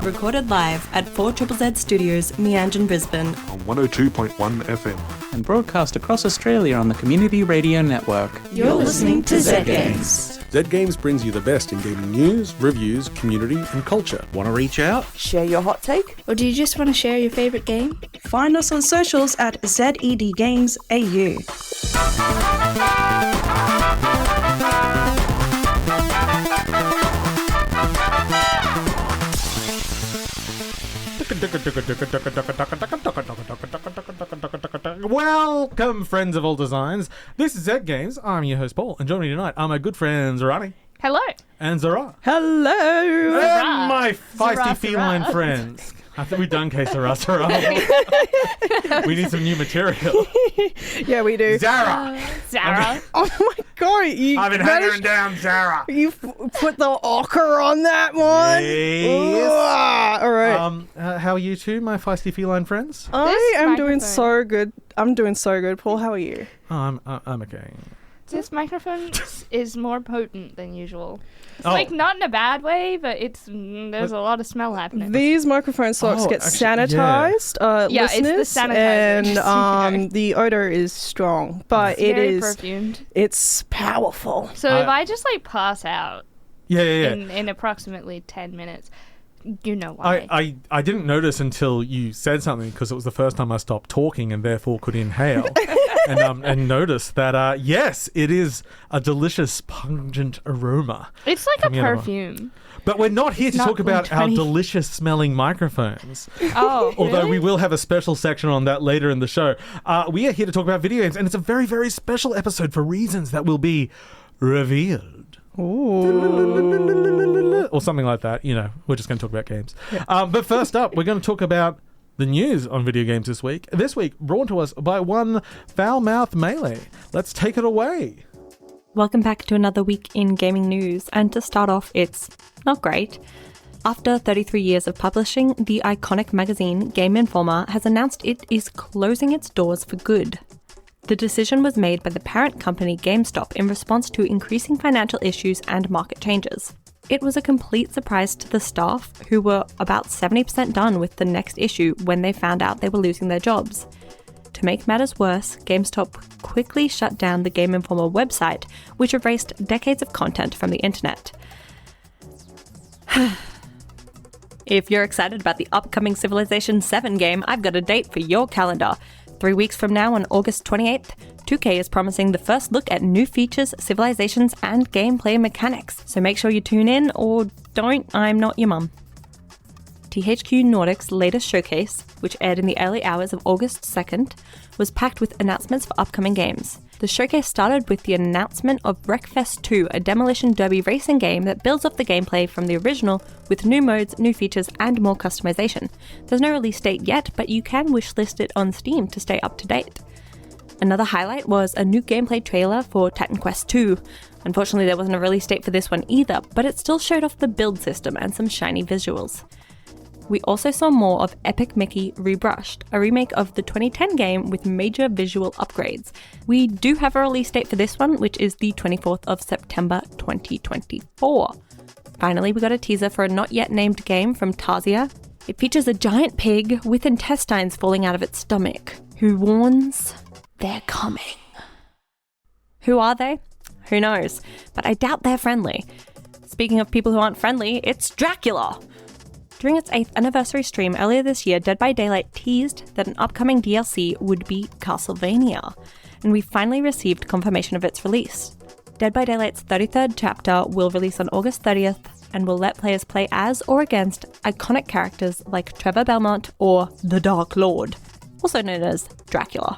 recorded live at 4ZZZ Studios, Meanjin, Brisbane. On 102.1 FM. And broadcast across Australia on the Community Radio Network. You're listening to ZED Games. ZED Games brings you the best in gaming news, reviews, community and culture. Want to reach out? Share your hot take? Or do you just want to share your favourite game? Find us on socials at ZED Games AU. Welcome, friends of all designs. This is ZED Games. I'm your host, Paul, and joining me tonight are my good friends, Rani. Hello. And Zahra. Hello. And my feisty Zahra. feline friends. I think we've done case Zahra. We need some new material. Yeah, we do. Zahra. Zahra. Oh my god, I've been hammering down Zahra. You put the ochre on that one. Yes. All right. How are you two, my feisty feline friends? I am doing microphone. so good. I'm doing so good. Paul, how are you? Oh, I'm okay. This microphone is more potent than usual. It's Oh. like not in a bad way, but there's a lot of smell happening. These microphone socks get sanitized, Yeah, it's the listeners, sanitizer. and the odor is strong, but It's very is perfumed. it's powerful. So if I just like pass out Yeah. in approximately 10 minutes, you know why. I didn't notice until you said something because it was the first time I stopped talking and therefore could inhale and noticed that yes, it is a delicious pungent aroma. It's like a coming out of perfume. But we're not here to not talk about our 120. delicious smelling microphones. Oh, Although really? we will have a special section on that later in the show. We are here to talk about video games, and it's a very, very special episode for reasons that will be revealed. Or something like that. You know, we're just going to talk about games. Yeah. But first up, we're going to talk about the news on video games this week. This week, brought to us by one foul-mouthed Maylee. Let's take it away. Welcome back to another week in gaming news, and to start off, it's not great. After 33 years of publishing, the iconic magazine Game Informer has announced it is closing its doors for good. The decision was made by the parent company GameStop in response to increasing financial issues and market changes. It was a complete surprise to the staff, who were about 70% done with the next issue when they found out they were losing their jobs. To make matters worse, GameStop quickly shut down the Game Informer website, which erased decades of content from the internet. If you're excited about the upcoming Civilization 7 game, I've got a date for your calendar. 3 weeks from now, on August 28th, 2K is promising the first look at new features, civilizations, and gameplay mechanics. So make sure you tune in, or don't, I'm not your mum. THQ Nordic's latest showcase, which aired in the early hours of August 2nd, was packed with announcements for upcoming games. The showcase started with the announcement of Wreckfest 2, a demolition derby racing game that builds off the gameplay from the original with new modes, new features, and more customization. There's no release date yet, but you can wishlist it on Steam to stay up to date. Another highlight was a new gameplay trailer for Titan Quest 2. Unfortunately, there wasn't a release date for this one either, but it still showed off the build system and some shiny visuals. We also saw more of Epic Mickey Rebrushed, a remake of the 2010 game with major visual upgrades. We do have a release date for this one, which is the 24th of September 2024. Finally, we got a teaser for a not yet named game from Tarzia. It features a giant pig with intestines falling out of its stomach, who warns they're coming. Who are they? Who knows? But I doubt they're friendly. Speaking of people who aren't friendly, it's Dracula! During its 8th anniversary stream earlier this year, Dead by Daylight teased that an upcoming DLC would be Castlevania, and we finally received confirmation of its release. Dead by Daylight's 33rd chapter will release on August 30th and will let players play as or against iconic characters like Trevor Belmont or the Dark Lord, also known as Dracula.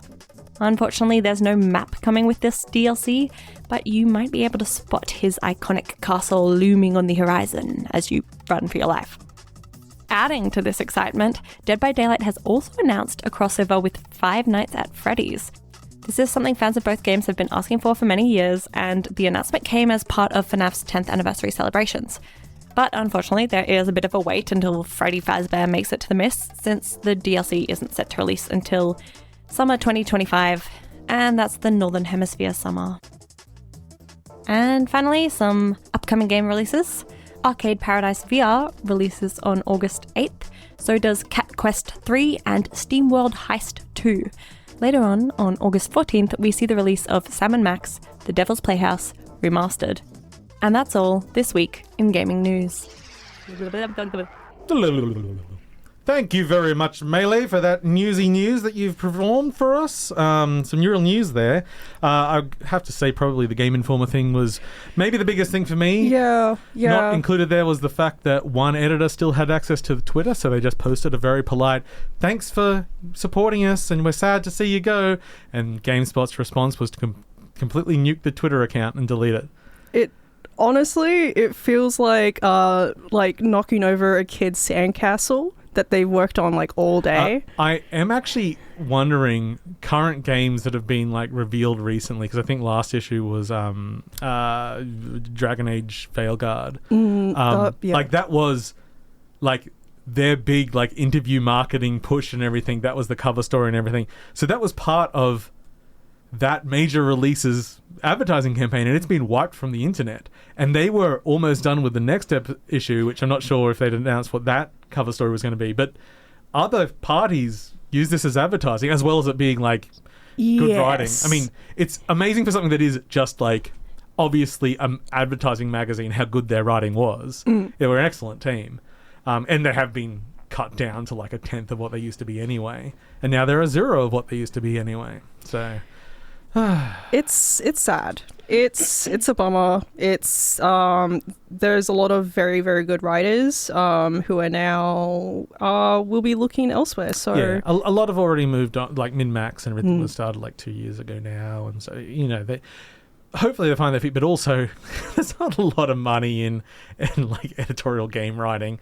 Unfortunately, there's no map coming with this DLC, but you might be able to spot his iconic castle looming on the horizon as you run for your life. Adding to this excitement, Dead by Daylight has also announced a crossover with Five Nights at Freddy's. This is something fans of both games have been asking for many years, and the announcement came as part of FNAF's 10th anniversary celebrations. But unfortunately, there is a bit of a wait until Freddy Fazbear makes it to the mist, since the DLC isn't set to release until summer 2025, and that's the Northern Hemisphere summer. And finally, some upcoming game releases. Arcade Paradise VR releases on August 8th, so does Cat Quest 3 and SteamWorld Heist 2. Later on August 14th, we see the release of Sam & Max, The Devil's Playhouse, Remastered. And that's all this week in gaming news. Thank you very much, Maylee, for that newsy news that you've performed for us. Some real news there. I have to say probably the Game Informer thing was maybe the biggest thing for me. Yeah. Not included there was the fact that one editor still had access to the Twitter, so they just posted a very polite, thanks for supporting us, and we're sad to see you go. And GameSpot's response was to completely nuke the Twitter account and delete it. Honestly, it feels like knocking over a kid's sandcastle that they worked on like all day. I am actually wondering current games that have been like revealed recently, because I think last issue was Dragon Age Veilguard. Like that was like their big like interview marketing push and everything. That was the cover story and everything. So that was part of that major release's advertising campaign, and it's been wiped from the internet. And they were almost done with the next issue, which I'm not sure if they'd announced what that cover story was going to be. But other parties use this as advertising, as well as it being like good writing. I mean, it's amazing for something that is just like obviously an advertising magazine how good their writing was. They were an excellent team, and they have been cut down to like a tenth of what they used to be anyway, and now they're a zero of what they used to be anyway. So it's sad. It's a bummer. It's there's a lot of very, very good writers who are now will be looking elsewhere. So yeah, a lot have already moved on, like Min-Max and everything was started like 2 years ago now, and so they hopefully they find their feet, but also there's not a lot of money in like editorial game writing.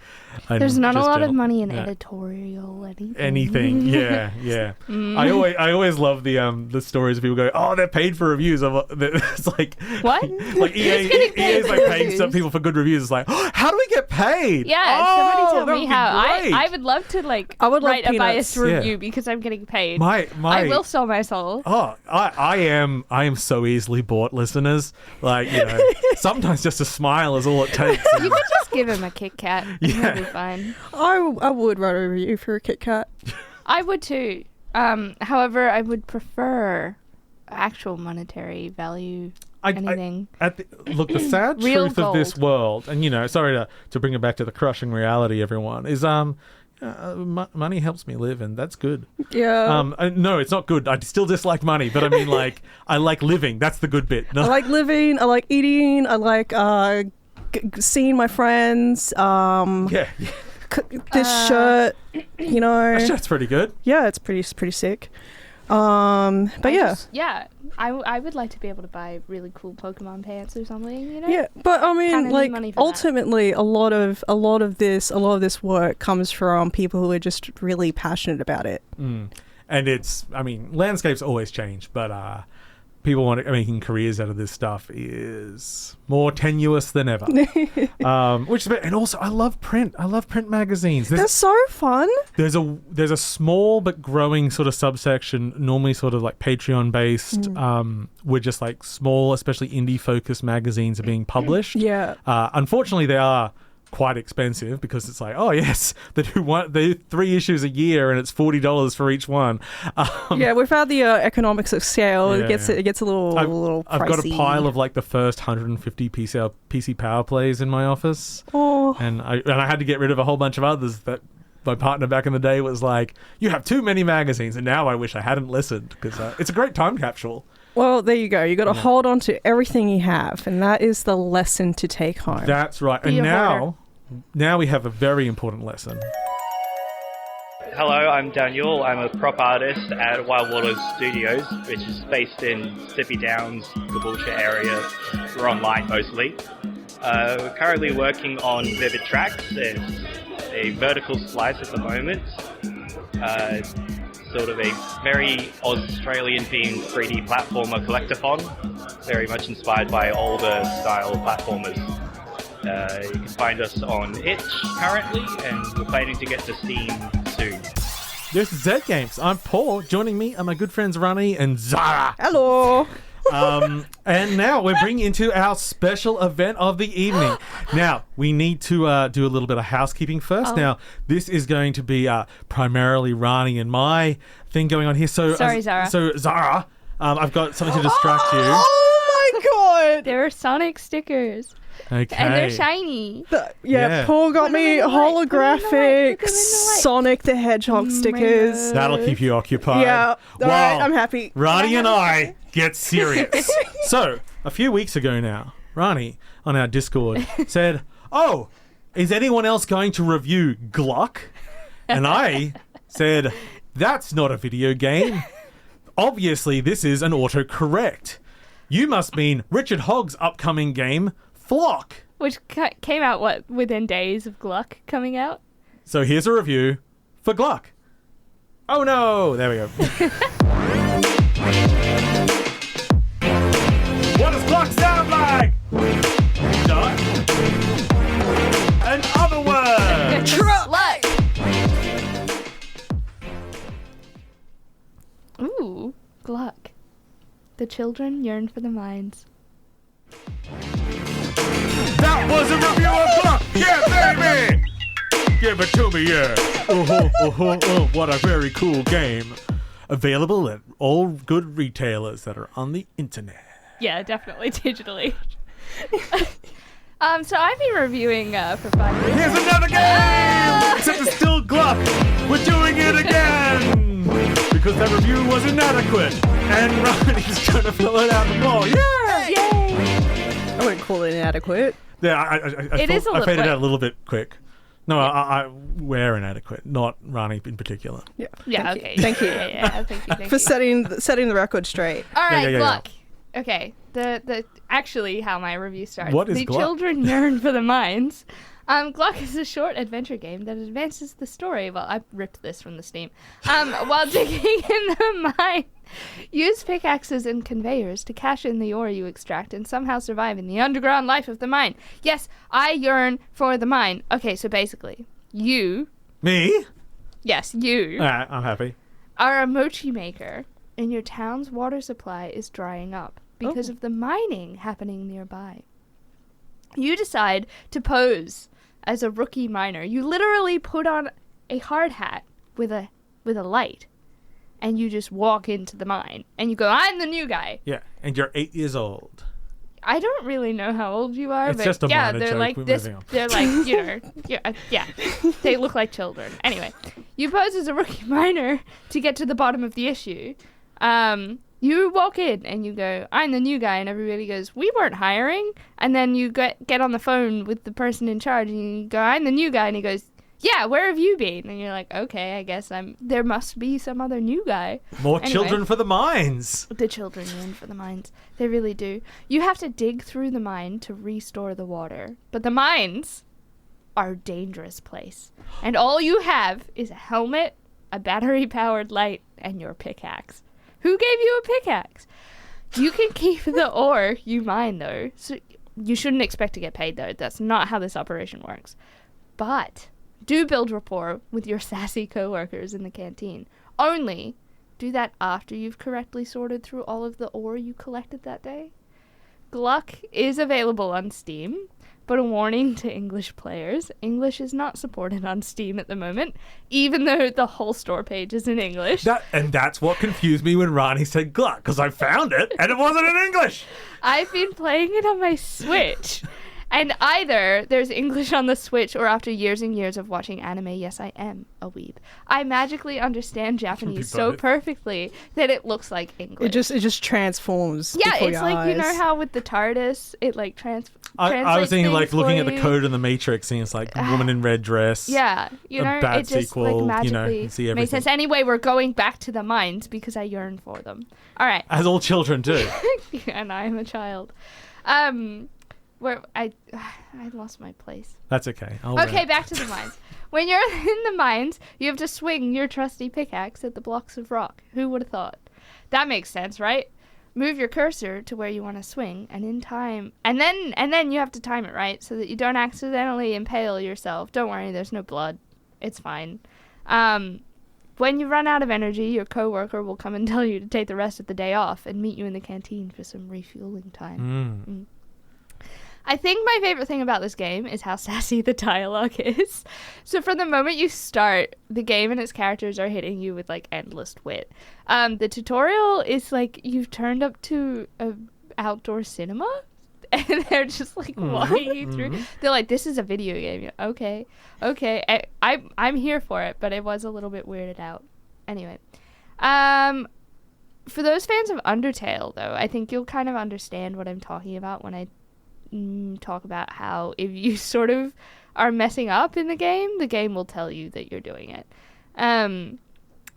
There's not a lot of money in editorial anything. Yeah. I always love the stories of people go, oh, they're paid for reviews. It's like what? Like EA's like paying some people for good reviews. It's like, oh, how do we get paid? Yeah, somebody tell me how. I would love to write a biased review because I'm getting paid. I will sell my soul. Oh, I am so easily bought, listeners. Like, sometimes just a smile is all it takes. You could just give him a Kit Kat. Yeah. It'll be fine. I would write a review for a Kit Kat. I would too. However, I would prefer actual monetary value. Anything. Look, the sad truth of this world, and sorry to bring it back to the crushing reality, everyone, is money helps me live, and that's good. Yeah. No, it's not good. I still dislike money, but I mean, like, I like living. That's the good bit. No. I like living. I like eating. I like seeing my friends. This shirt, That shirt's pretty good. Yeah, it's pretty sick. I would like to be able to buy really cool Pokemon pants or something, Yeah, but I mean, like, ultimately, a lot of this work comes from people who are just really passionate about it. And landscapes always change, but people making careers out of this stuff is more tenuous than ever. And also, I love print. I love print magazines. They're so fun. There's a small but growing sort of subsection, normally sort of like Patreon based, where just like small, especially indie focused magazines are being published. Yeah. Unfortunately, they are quite expensive because it's like, oh yes, they do 3 issues a year and it's $40 for each one. Without the economics of scale, it gets a little pricey. I've got a pile of like the first 150 PC Power Plays in my office. Oh. And I had to get rid of a whole bunch of others that my partner back in the day was like, you have too many magazines, and now I wish I hadn't listened because it's a great time capsule. Well, there you go. You got to hold on to everything you have, and that is the lesson to take home. That's right. And now we have a very important lesson. Hello, I'm Daniel. I'm a prop artist at Wild Waters Studios, which is based in Sippy Downs, Caboolture area. We're online mostly. We're currently working on Vivid Tracks. It's a vertical slice at the moment. Sort of a very Australian-themed 3D platformer collectathon, very much inspired by older style platformers. You can find us on Itch currently, and we're planning to get to Steam soon. This is ZED Games. I'm Paul. Joining me are my good friends Rani and Zahra. Hello. And now we're bringing into our special event of the evening. Now, we need to do a little bit of housekeeping first. Now, this is going to be primarily Rani and my thing going on here. So, Sorry, Zahra. So, Zahra, I've got something to distract you. Oh my god! They're Sonic stickers. Okay. And they're shiny. Yeah. Paul got Put 'em me in the light, put 'em in the light, holographic put 'em in the light. Sonic the Hedgehog stickers. That'll keep you occupied. Yeah, alright, I'm happy. Rani and I get serious. So, a few weeks ago now, Rani on our Discord said, "Oh, is anyone else going to review Gluck?" And I said, "That's not a video game. Obviously, this is an autocorrect. You must mean Richard Hogg's upcoming game, Flock." Which came out, within days of Gluck coming out? So here's a review for Gluck. Oh no! There we go. What does Gluck sound like? Duck. In other words. Gluck! Ooh, Gluck. The children yearn for the mines. That was a review of Gluck! Yeah, baby! Give it to me, yeah. What a very cool game. Available at all good retailers that are on the internet. Yeah, definitely digitally. So I've been reviewing for 5 years. Here's another game! Except it's still Gluck. We're doing it again! Because that review was inadequate. And Rani's trying to fill it out more. Yeah! Yay! I wouldn't call it inadequate. Yeah, I faded out a little bit quick. No, we're inadequate, not Rani in particular. Yeah. Yeah, Thank okay. you. Thank you. Yeah, thank you. For setting the record straight. All right, Yeah. Gluck. Okay, the actually how my review starts. What is the Gluck? children yearn for the mines. Gluck is a short adventure game that advances the story. Well, I ripped this from the Steam. While digging in the mine, use pickaxes and conveyors to cash in the ore you extract and somehow survive in the underground life of the mine. Yes, I yearn for the mine. Okay, so basically, you. Me? Yes, you. Alright, I'm happy. Are a mochi maker, and your town's water supply is drying up because of the mining happening nearby. You decide to pose as a rookie miner. You literally put on a hard hat with a light, and you just walk into the mine, and you go, "I'm the new guy." Yeah, and you're 8 years old. I don't really know how old you are, It's but just a yeah, minor they're joke. like We're this. moving on. They're like, you know, yeah, they look like children. Anyway, you pose as a rookie miner to get to the bottom of the issue. You walk in and you go, "I'm the new guy," and everybody goes, "We weren't hiring." And then you get on the phone with the person in charge and you go, "I'm the new guy," and he goes, "Yeah, where have you been?" And you're like, "Okay, I guess there must be some other new guy." More Anyway. children for the mines. The children yearn for the mines. They really do. You have to dig through the mine to restore the water. But the mines are a dangerous place. And all you have is a helmet, a battery-powered light, and your pickaxe. Who gave you a pickaxe? You can keep the ore you mine, though. So you shouldn't expect to get paid, though. That's not how this operation works. But do build rapport with your sassy co-workers in the canteen. Only do that after you've correctly sorted through all of the ore you collected that day. Gluck is available on Steam, but a warning to English players, English is not supported on Steam at the moment, even though the whole store page is in English. That's what confused me when Rani said Gluck, because I found it and it wasn't in English. I've been playing it on my Switch. And either there's English on the Switch, or after years and years of watching anime, yes, I am a weeb, I magically understand Japanese so both. perfectly that it looks like English. It just transforms. Yeah, before it's your like, you know eyes. how with the TARDIS, it like translates I was thinking like things looking for at the you. code in the Matrix and it's like woman in red dress. Yeah, you a know, bad it just sequel, like you know, magically you see makes everything. sense. Anyway, we're going back to the mines because I yearn for them. All right. As all children do. And I am a child. Where I lost my place. That's okay. Okay, back to the mines. When you're in the mines, you have to swing your trusty pickaxe at the blocks of rock. Who would have thought? That makes sense, right? Move your cursor to where you want to swing, and in time, and then you have to time it right so that you don't accidentally impale yourself. Don't worry, there's no blood. It's fine. When you run out of energy, your coworker will come and tell you to take the rest of the day off and meet you in the canteen for some refueling time. I think my favorite thing about this game is how sassy the dialogue is. So from the moment you start, the game and its characters are hitting you with like endless wit. The tutorial is like you've turned up to a outdoor cinema, and they're just like walking you through. They're like, "This is a video game." You're, okay. I'm here for it, but it was a little bit weirded out. Anyway, for those fans of Undertale, though, I think you'll kind of understand what I'm talking about when I talk about how if you sort of are messing up in the game will tell you that you're doing it.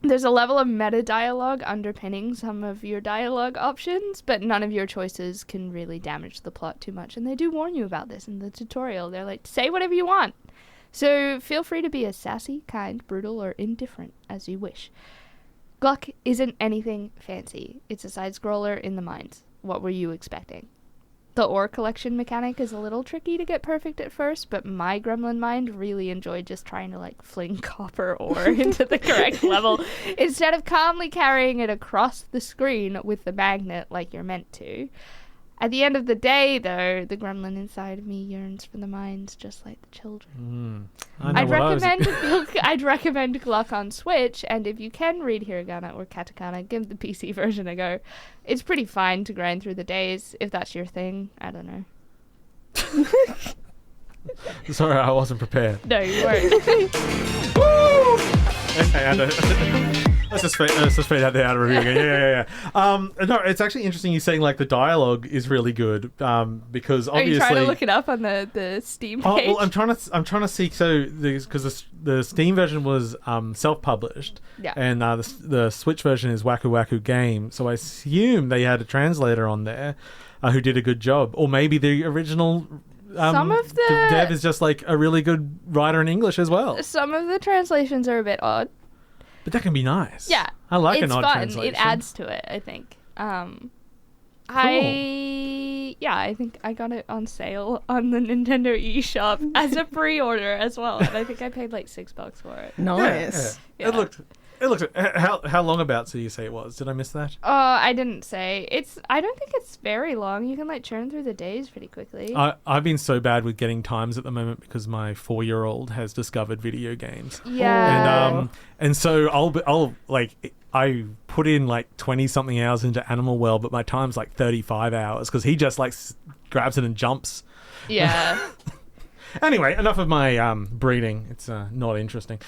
There's a level of meta dialogue underpinning some of your dialogue options, but none of your choices can really damage the plot too much, and they do warn you about this in the tutorial. They're like, say whatever you want. So feel free to be as sassy, kind, brutal, or indifferent as you wish. Gluck isn't anything fancy. It's a side-scroller in the mines. What were you expecting? The ore collection mechanic is a little tricky to get perfect at first, but my gremlin mind really enjoyed just trying to like fling copper ore into the correct level instead of calmly carrying it across the screen with the magnet like you're meant to. At the end of the day, though, the gremlin inside of me yearns for the mines just like the children. I'd recommend Gluck on Switch, and if you can read hiragana or katakana, give the PC version a go. It's pretty fine to grind through the days, if that's your thing. I don't know. Sorry, I wasn't prepared. No, you weren't. Let's just fade out the out of review again. Yeah. No, it's actually interesting you saying like the dialogue is really good because obviously. Are you trying to look it up on the Steam page? Oh, well, I'm trying to see because the Steam version was self-published, and the Switch version is Waku Waku Game. So I assume they had a translator on there who did a good job, or maybe the original. Some of the dev is just like a really good writer in English as well. Some of the translations are a bit odd. But that can be nice. Yeah. I like an it's odd fun. translation. It adds to it, I think. Cool. I think I got it on sale on the Nintendo eShop as a pre-order as well. And I think I paid like $6 for it. Nice. Yeah. It looked how long about do you say it was? Did I miss that? I didn't say. I don't think it's very long. You can like churn through the days pretty quickly. I've been so bad with getting times at the moment because my 4-year-old has discovered video games. Yeah. And so I'll like I put in like 20 something hours into Animal World, but my time's like 35 hours because he just like grabs it and jumps. Yeah. Anyway, enough of my breeding. It's not interesting.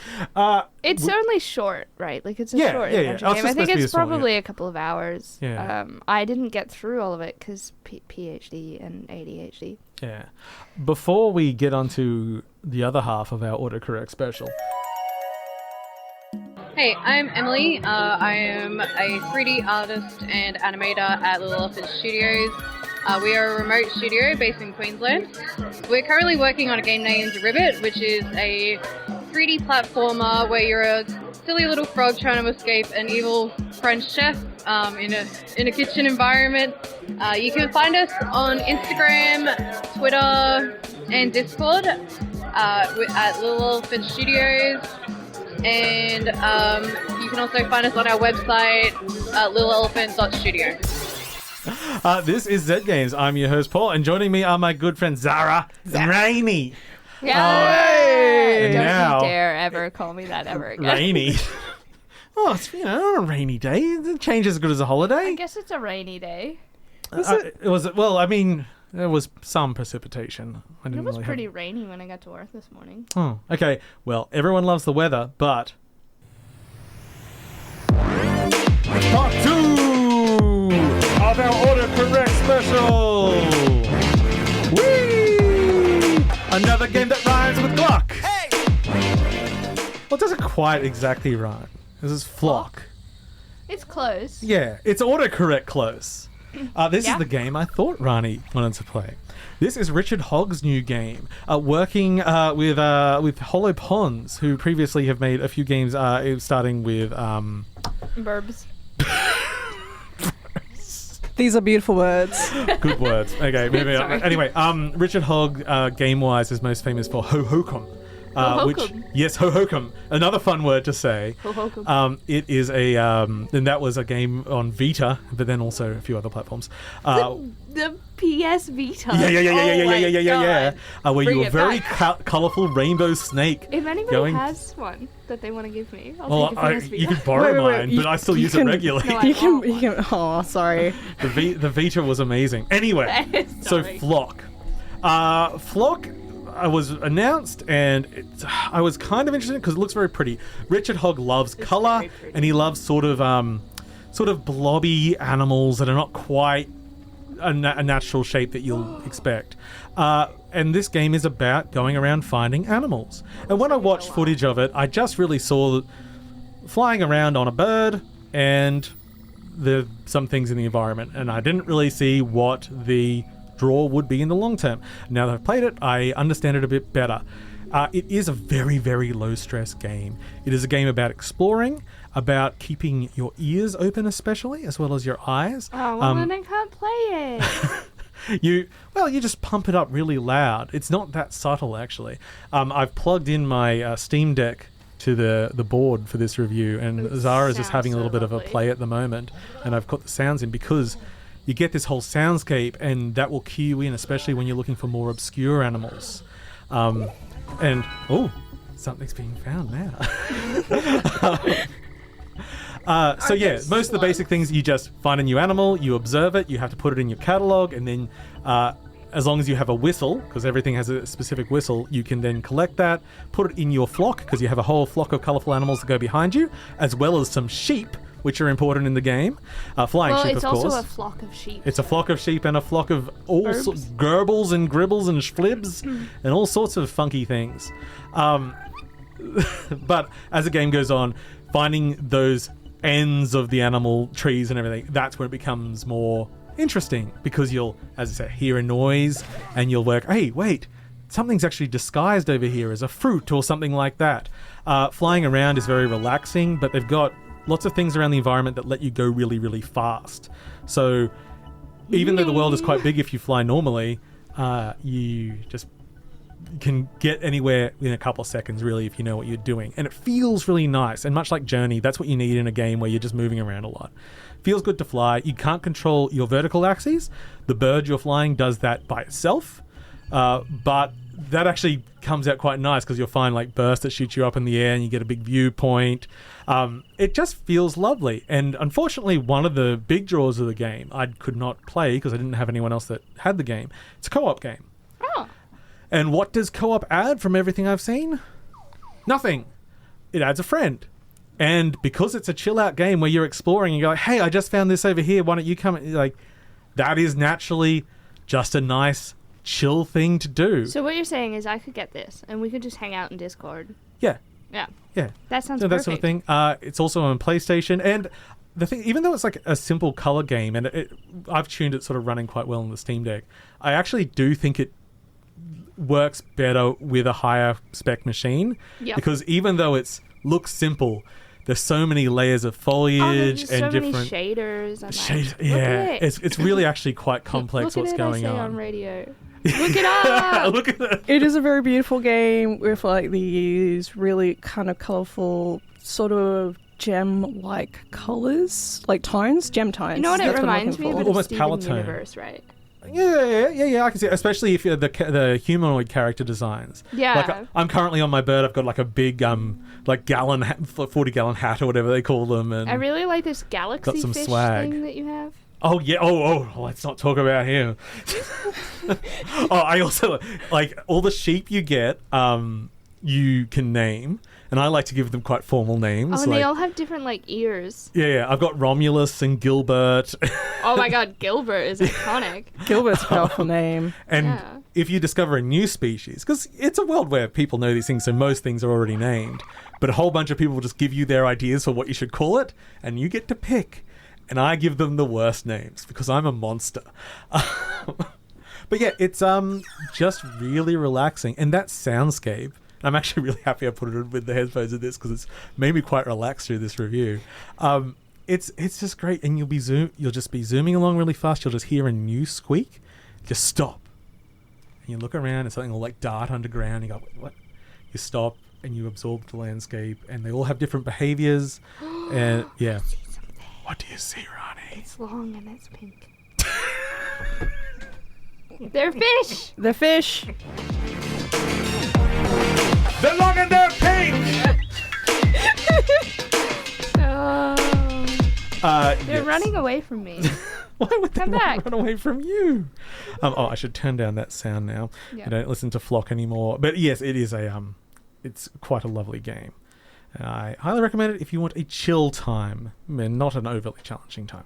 It's only short, right? Like it's a short adventure game. I think it's probably a couple of hours. Yeah. I didn't get through all of it because PhD and ADHD. Yeah. Before we get onto the other half of our autocorrect special. Hey, I'm Emily. I am a 3D artist and animator at Little Elephant Studios. We are a remote studio based in Queensland. We're currently working on a game named Ribbit, which is a 3D platformer where you're a silly little frog trying to escape an evil French chef in a kitchen environment. You can find us on Instagram, Twitter, and Discord at Little Elephant Studios. And you can also find us on our website, littleelephant.studio. This is ZED Games. I'm your host, Paul, and joining me are my good friends Zahra and Rani. Yeah. Don't you dare ever call me that ever again. Rainy. Oh, it's a rainy day. It changes as good as a holiday. I guess it's a rainy day. It was. Well, I mean, there was some precipitation. It was pretty rainy when I got to work this morning. Oh, okay. Well, everyone loves the weather, but part 2 of our autocorrect special. Whee! Another game that rhymes with Gluck. Hey! Well, it doesn't quite exactly rhyme. This is flock. It's close. Yeah, it's autocorrect close. This is the game I thought Rani wanted to play. This is Richard Hogg's new game, working with Hollow Ponds, who previously have made a few games, starting with Burbs. These are beautiful words. Good words. Okay, maybe. Anyway, Richard Hogg, game-wise, is most famous for Ho Ho Con, Hohokum. Yes, Hohokum. Another fun word to say. Hohokum. It is and that was a game on Vita, but then also a few other platforms. The PS Vita. Yeah. Where Bring you were it very back. colourful rainbow snake. If anybody going... has one that they want to give me, I'll take a PS Vita. You can borrow Wait, mine, you- but I still you use can- it regularly. No, I You can. want You can. Oh, sorry. The Vita was amazing. Anyway, so Sorry. Flock. Flock was announced, and I was kind of interested because it looks very pretty. Richard Hogg loves colour, very pretty. and he loves sort of blobby animals that are not quite a natural shape that you'll expect. And this game is about going around finding animals. And when I watched footage of it, I just really saw flying around on a bird and some things in the environment, and I didn't really see what the draw would be in the long term. Now that I've played it, I understand it a bit better. It is a very, very low stress game. It is a game about exploring, about keeping your ears open especially, as well as your eyes. Oh, well, then I can't play it. You just pump it up really loud. It's not that subtle, actually. I've plugged in my Steam Deck to the board for this review, and Zahra is just having a little bit of a play at the moment, and I've put the sounds in because you get this whole soundscape, and that will cue you in, especially when you're looking for more obscure animals. And something's being found now. So yeah, most of the basic things, you just find a new animal, you observe it, you have to put it in your catalog, and then as long as you have a whistle, because everything has a specific whistle, you can then collect that, put it in your flock, because you have a whole flock of colourful animals that go behind you, as well as some sheep, which are important in the game. Flying sheep, of course. Well, it's also a flock of sheep. It's a flock of sheep and a flock of all gerbles and gribbles and schlibs and all sorts of funky things. But as the game goes on, finding those ends of the animal trees and everything, that's where it becomes more interesting, because you'll, as I say, hear a noise and you'll work, hey, wait, something's actually disguised over here as a fruit or something like that. Flying around is very relaxing, but they've got lots of things around the environment that let you go really, really fast. So even though the world is quite big, if you fly normally, you just can get anywhere in a couple of seconds, really, if you know what you're doing. And it feels really nice. And much like Journey, that's what you need in a game where you're just moving around a lot. Feels good to fly. You can't control your vertical axes. The bird you're flying does that by itself. But that actually comes out quite nice, because you'll find like bursts that shoot you up in the air and you get a big viewpoint. It just feels lovely. And unfortunately, one of the big draws of the game I could not play because I didn't have anyone else that had the game. It's a co-op game. Oh. And what does co-op add from everything I've seen? Nothing. It adds a friend. And because it's a chill out game where you're exploring and you're like, hey, I just found this over here, why don't you come? Like, that is naturally just a nice chill thing to do. So what you're saying is I could get this and we could just hang out in Discord. Yeah. Yeah. Yeah. That sounds So perfect. that sort of thing. It's also on PlayStation, and the thing, even though it's like a simple color game, and I've tuned it sort of running quite well on the Steam Deck, I actually do think it works better with a higher spec machine. Yep. Because even though it looks simple, there's so many layers of foliage there's and so different many shaders. I'm shades. like, look Yeah, at it. it's really actually quite complex Look what's at it, going I say on. radio. Look it up. Look at it. It is a very beautiful game with like these really kind of colorful, sort of gem-like colors, like tones, gem tones. You know what it That's I'm reminds me looking of? for. Almost Steven Palatine. Universe, right? Yeah, I can see it, especially if you're the humanoid character designs. Yeah. Like, I'm currently on my bird, I've got like a big, like 40-gallon hat or whatever they call them. And I really like this galaxy some fish swag. thing that you have. Oh, yeah. Oh, let's not talk about him. I also, like, all the sheep you get, you can name. And I like to give them quite formal names. Oh, and like, they all have different, like, ears. Yeah. I've got Romulus and Gilbert. Oh my god, Gilbert is iconic. Gilbert's a powerful name. And Yeah. if you discover a new species, because it's a world where people know these things, so most things are already named, but a whole bunch of people will just give you their ideas for what you should call it, and you get to pick. And I give them the worst names because I'm a monster. But yeah, it's just really relaxing. And that soundscape, I'm actually really happy I put it in with the headphones of this because it's made me quite relaxed through this review. It's just great, and you'll just be zooming along really fast. You'll just hear a new squeak, just stop, and you look around, and something will like dart underground. You go, what? you stop and you absorb the landscape, and they all have different behaviors. And yeah, what do you see, Rani? It's long and it's pink. They're fish. The fish. They're long and they're pink. They're running away from me. Why would they Come not back. run away from you? I should turn down that sound now. Yeah. I don't listen to Flock anymore. But yes, it is it's quite a lovely game. I highly recommend it if you want a chill time and not an overly challenging time.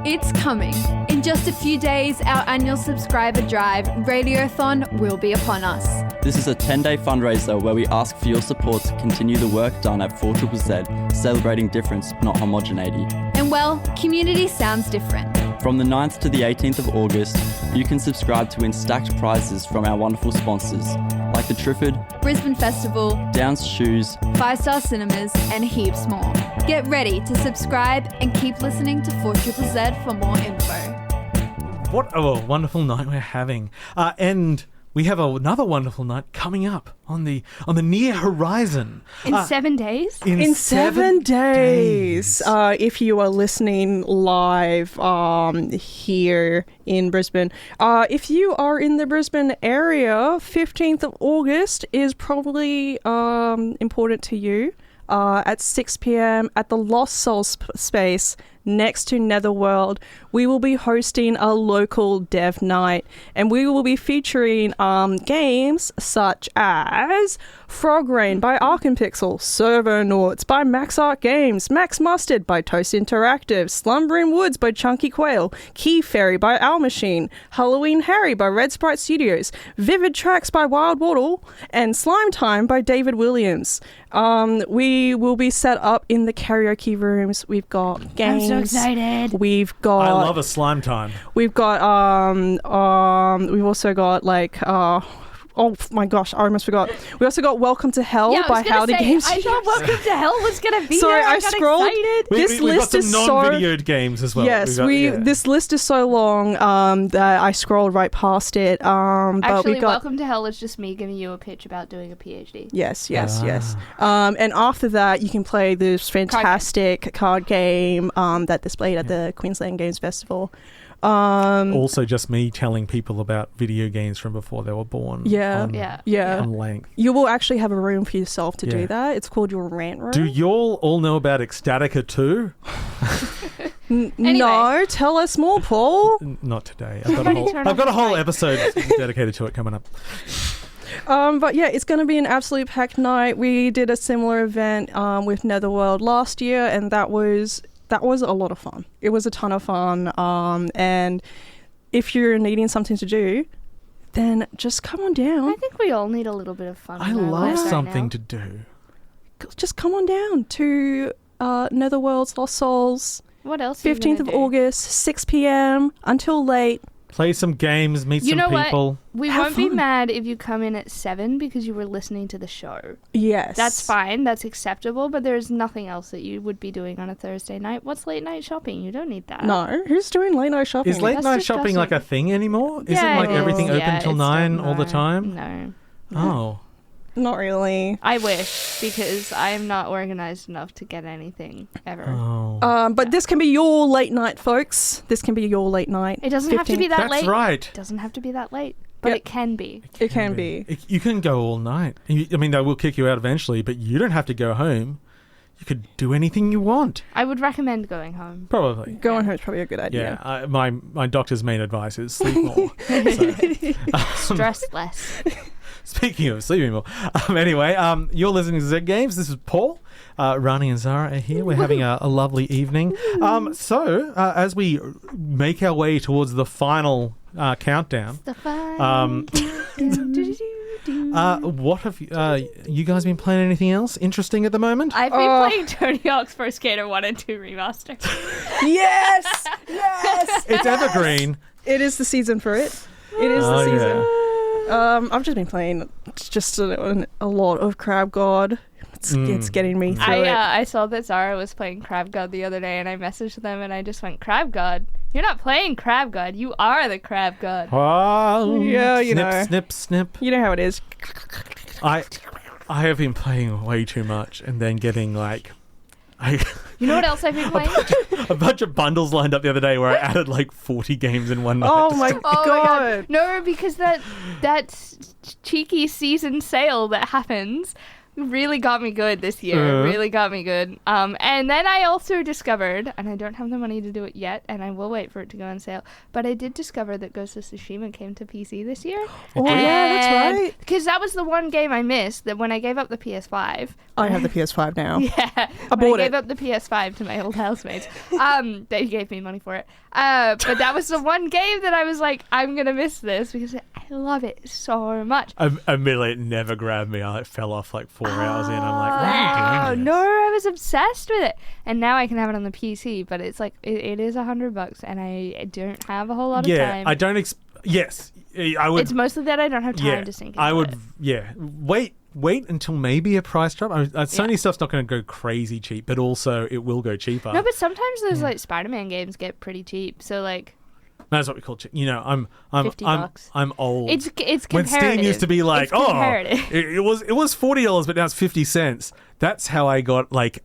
It's coming. In just a few days, our annual subscriber drive, Radiothon, will be upon us. This is a 10-day fundraiser where we ask for your support to continue the work done at 4ZZZ, celebrating difference, not homogeneity. And well, community sounds different. From the 9th to the 18th of August, you can subscribe to win stacked prizes from our wonderful sponsors, like the Triffid, Brisbane Festival, Downs Shoes, 5-Star Cinemas, and heaps more. Get ready to subscribe and keep listening to 4ZZZ for more info. What a wonderful night we're having. And we have another wonderful night coming up on the near horizon. In 7 days? In 7 days. If you are listening live here in Brisbane. If you are in the Brisbane area, 15th of August is probably important to you. At 6 p.m. at the Lost Souls space next to Netherworld, we will be hosting a local dev night, and we will be featuring games such as Frog Rain by Arkenpixel, Servonauts by Max Art Games, Max Mustard by Toast Interactive, Slumbering Woods by Chunky Quail, Key Fairy by Owl Machine, Halloween Harry by Red Sprite Studios, Vivid Tracks by Wild Waddle, and Slime Time by David Williams. We will be set up in the karaoke rooms. We've got games. I'm so excited. We've got. I love a slime time. We've got. We've also got like. Oh my gosh, I almost forgot. We also got Welcome to Hell by Howdy Games. I thought Welcome to Hell was going to be Sorry, there. I I got scrolled. excited. This We've list got is some so. non-videoed games as well. Yes, this list is so long that I scrolled right past it. But Actually, we got. Welcome to Hell is just me giving you a pitch about doing a PhD. Yes. And after that, you can play this fantastic card game that displayed at the Queensland Games Festival. Also just me telling people about video games from before they were born. On length. You will actually have a room for yourself to do that. It's called your rant room. Do y'all all know about Ecstatica 2? No, tell us more, Paul. Not today. I've got a whole episode dedicated to it coming up. But yeah, it's going to be an absolute packed night. We did a similar event with Netherworld last year, and that was a lot of fun. It was a ton of fun. And if you're needing something to do, then just come on down. I think we all need a little bit of fun. I love something to do. Just come on down to Netherworld's Lost Souls. What else? 15th of August, 6 p.m. until late. Play some games, meet some people. What? We won't be mad if you come in at 7 because you were listening to the show. Yes. That's fine. That's acceptable. But there's nothing else that you would be doing on a Thursday night. What's late night shopping? You don't need that. No. Who's doing late night shopping? Is late night shopping like a thing anymore? Isn't like everything open till 9 all the time? No. Oh. Not really. I wish, because I am not organized enough to get anything ever. Oh. But this can be your late night, folks. This can be your late night. It doesn't have to be that late. That's right. It doesn't have to be that late, but it can be. It can be. You can go all night. I mean, they will kick you out eventually, but you don't have to go home. You could do anything you want. I would recommend going home. Probably. Going home is probably a good idea. Yeah, my doctor's main advice is sleep more. Stress less. Speaking of sleeping more. Anyway, you're listening to Z Games. This is Paul. Rani and Zahra are here. We're having a lovely evening. So, as we make our way towards the final countdown, what have you guys been playing? Anything else interesting at the moment? I've been playing Tony Hawk's Pro Skater 1 and 2 remaster. Yes! Yes! It's evergreen. It is the season for it. It is the season. Yeah. I've just been playing just a lot of Crab God. It's getting me through it. I saw that Zahra was playing Crab God the other day, and I messaged them, and I just went, Crab God? You're not playing Crab God. You are the Crab God. Oh, yeah, you snip, know. Snip, snip. You know how it is. I have been playing way too much and then getting like... You know what else I've been playing? a bunch of bundles lined up the other day where I added like 40 games in one night. Oh my god. No, because that cheeky season sale that happens really got me good this year. Really got me good. And then I also discovered, and I don't have the money to do it yet, and I will wait for it to go on sale, but I did discover that Ghost of Tsushima came to PC this year. Oh, yeah, that's right. Because that was the one game I missed, that when I gave up the PS5. I have the PS5 now. Yeah. I bought I gave up the PS5 to my old housemates. They gave me money for it. But that was the one game that I was like, I'm going to miss this because I love it so much. Admittedly, it never grabbed me. I fell off like 4 hours in. I'm like, why are you doing this? No, I was obsessed with it. And now I can have it on the PC, but it's like, it is $100 and I don't have a whole lot of time. I don't... Yes, I would... It's mostly that I don't have time to sink into I would, it. yeah. Wait until maybe a price drop. Sony stuff's not going to go crazy cheap, but also it will go cheaper. No, but sometimes those like Spider-Man games get pretty cheap. So like... That's what we call cheap. You know, I'm $50. I'm old. It's comparative. When Steam used to be like, it was $40, but now it's 50 cents. That's how I got like...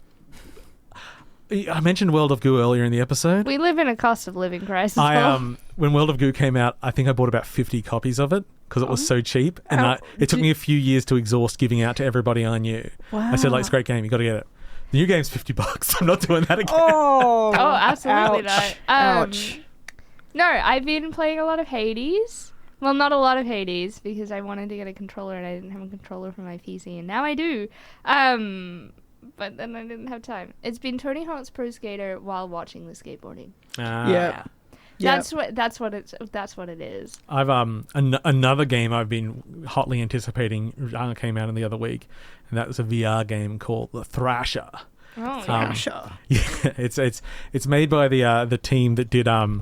I mentioned World of Goo earlier in the episode. We live in a cost of living crisis. When World of Goo came out, I think I bought about 50 copies of it because it was so cheap, and it took me a few years to exhaust giving out to everybody I knew. Wow. I said, like, it's a great game, you got to get it. The new game's $50. I'm not doing that again. Oh, absolutely not. Ouch. No, I've been playing a lot of Hades. Well, not a lot of Hades because I wanted to get a controller and I didn't have a controller for my PC, and now I do. But then I didn't have time. It's been Tony Hawk's Pro Skater while watching the skateboarding. Yeah. That's what it is. I've another game I've been hotly anticipating came out in the other week, and that was a VR game called The Thrasher. Oh, Thrasher. Yeah, it's made by the team that did oh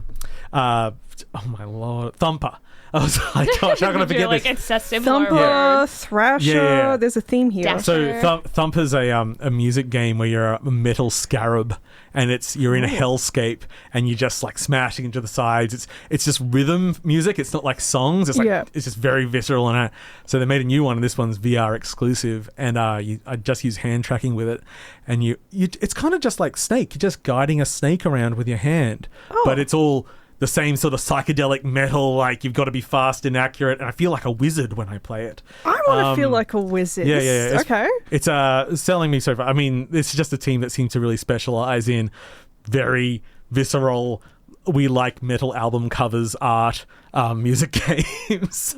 my lord, Thumper. I was like, gosh, how can I forget like this? It's a similar Thumper, word. Thrasher. Yeah. There's a theme here. So Thumper's a music game where you're a metal scarab, and you're in a hellscape, and you're just like smashing into the sides. It's just rhythm music. It's not like songs. It's like it's just very visceral. And so they made a new one, and this one's VR exclusive. And I just use hand tracking with it, and it's kind of just like Snake. You're just guiding a snake around with your hand, but it's all the same sort of psychedelic metal, like you've got to be fast and accurate, and I feel like a wizard when I play it. I want to feel like a wizard. Yeah. It's selling me so far. I mean, it's just a team that seems to really specialize in very visceral, we like metal album covers, art, music games.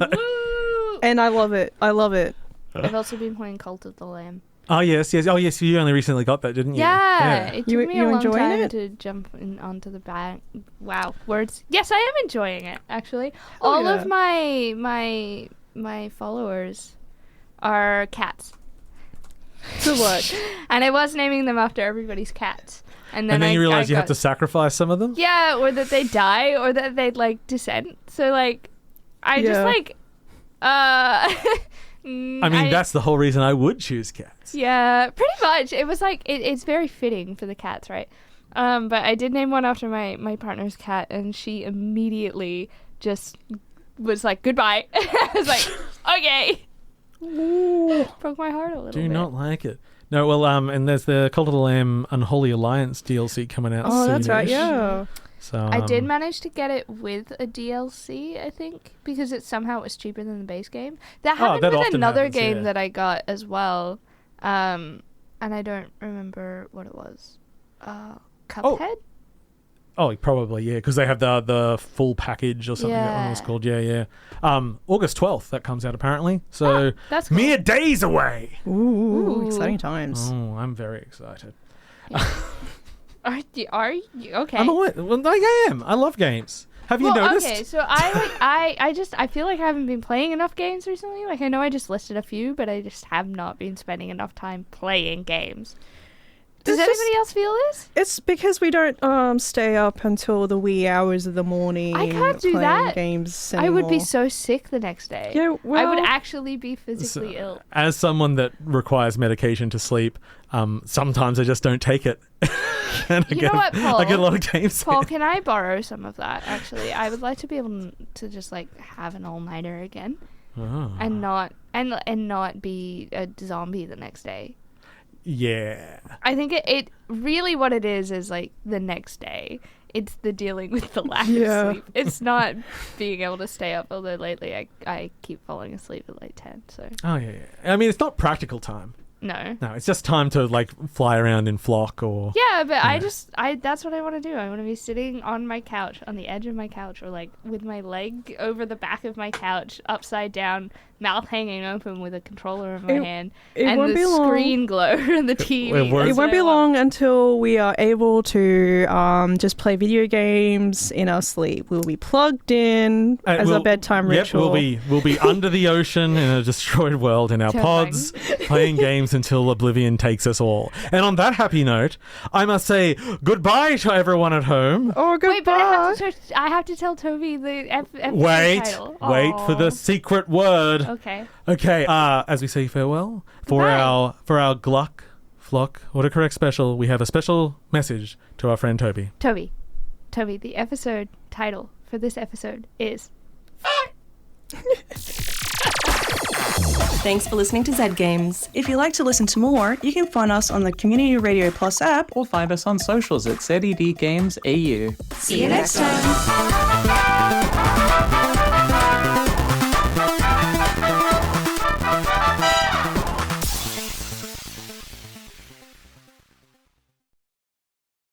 And I love it. I've also been playing Cult of the Lamb. Oh, yes. Oh, yes, you only recently got that, didn't you? Yeah. It took me a long time it? to jump onto the back. Wow, words. Yes, I am enjoying it, actually. All of my followers are cats. Good work. And I was naming them after everybody's cats. And then you realize you have to sacrifice some of them? Yeah, or that they die, or that they, like, descend. So, like, I just, like... I mean, that's the whole reason I would choose cats. Yeah, pretty much. It was like, it's very fitting for the cats, right? But I did name one after my partner's cat, and she immediately just was like, goodbye. I was like, okay. Ooh. Broke my heart a little bit. Do not like it. No, well, and there's the Cult of the Lamb Unholy Alliance DLC coming out soon. Oh, that's right, yeah. So, I did manage to get it with a DLC, I think, because it somehow was cheaper than the base game. That happened with another game that I got as well, and I don't remember what it was. Cuphead? Oh, probably, yeah, because they have the full package or something that one was called. Yeah. August 12th, that comes out apparently. So, that's cool. Mere days away. Ooh, exciting times. Oh, I'm very excited. Yeah. Are you okay? I am. I love games. Have you noticed? Okay, so I feel like I haven't been playing enough games recently. Like I know I just listed a few, but I just have not been spending enough time playing games. Does anybody else feel this? It's because we don't stay up until the wee hours of the morning. I can't do that. Games anymore. I would be so sick the next day. Yeah, well, I would actually be physically ill. As someone that requires medication to sleep, sometimes I just don't take it. And you know what, Paul? I get a lot of games. Paul, can I borrow some of that? Actually, I would like to be able to just like have an all-nighter again, and not and not be a zombie the next day. Yeah. I think it really what it is like the next day. It's the dealing with the lack of sleep. It's not being able to stay up, although lately I keep falling asleep at like 10. So. Oh, yeah. I mean, it's not practical time. No. No, it's just time to like fly around in flock or... Yeah, but that's what I want to do. I want to be sitting on my couch, on the edge of my couch, or like with my leg over the back of my couch, upside down, mouth hanging open with a controller in my hand, and the screen glow and the TV. It won't be long until we are able to just play video games in our sleep. We'll be plugged in as our bedtime ritual. We'll be under the ocean in a destroyed world in our pods, playing games until oblivion takes us all. And on that happy note, I must say goodbye to everyone at home. Oh, goodbye. Wait, but I have to tell Toby the episode title. Wait for the secret word. Okay. Okay. As we say farewell for our Gluck, Flock, autocorrect special, we have a special message to our friend Toby. Toby, the episode title for this episode is... Thanks for listening to ZED Games. If you'd like to listen to more, you can find us on the Community Radio Plus app Or find us on socials at ZED Games AU. See you next time.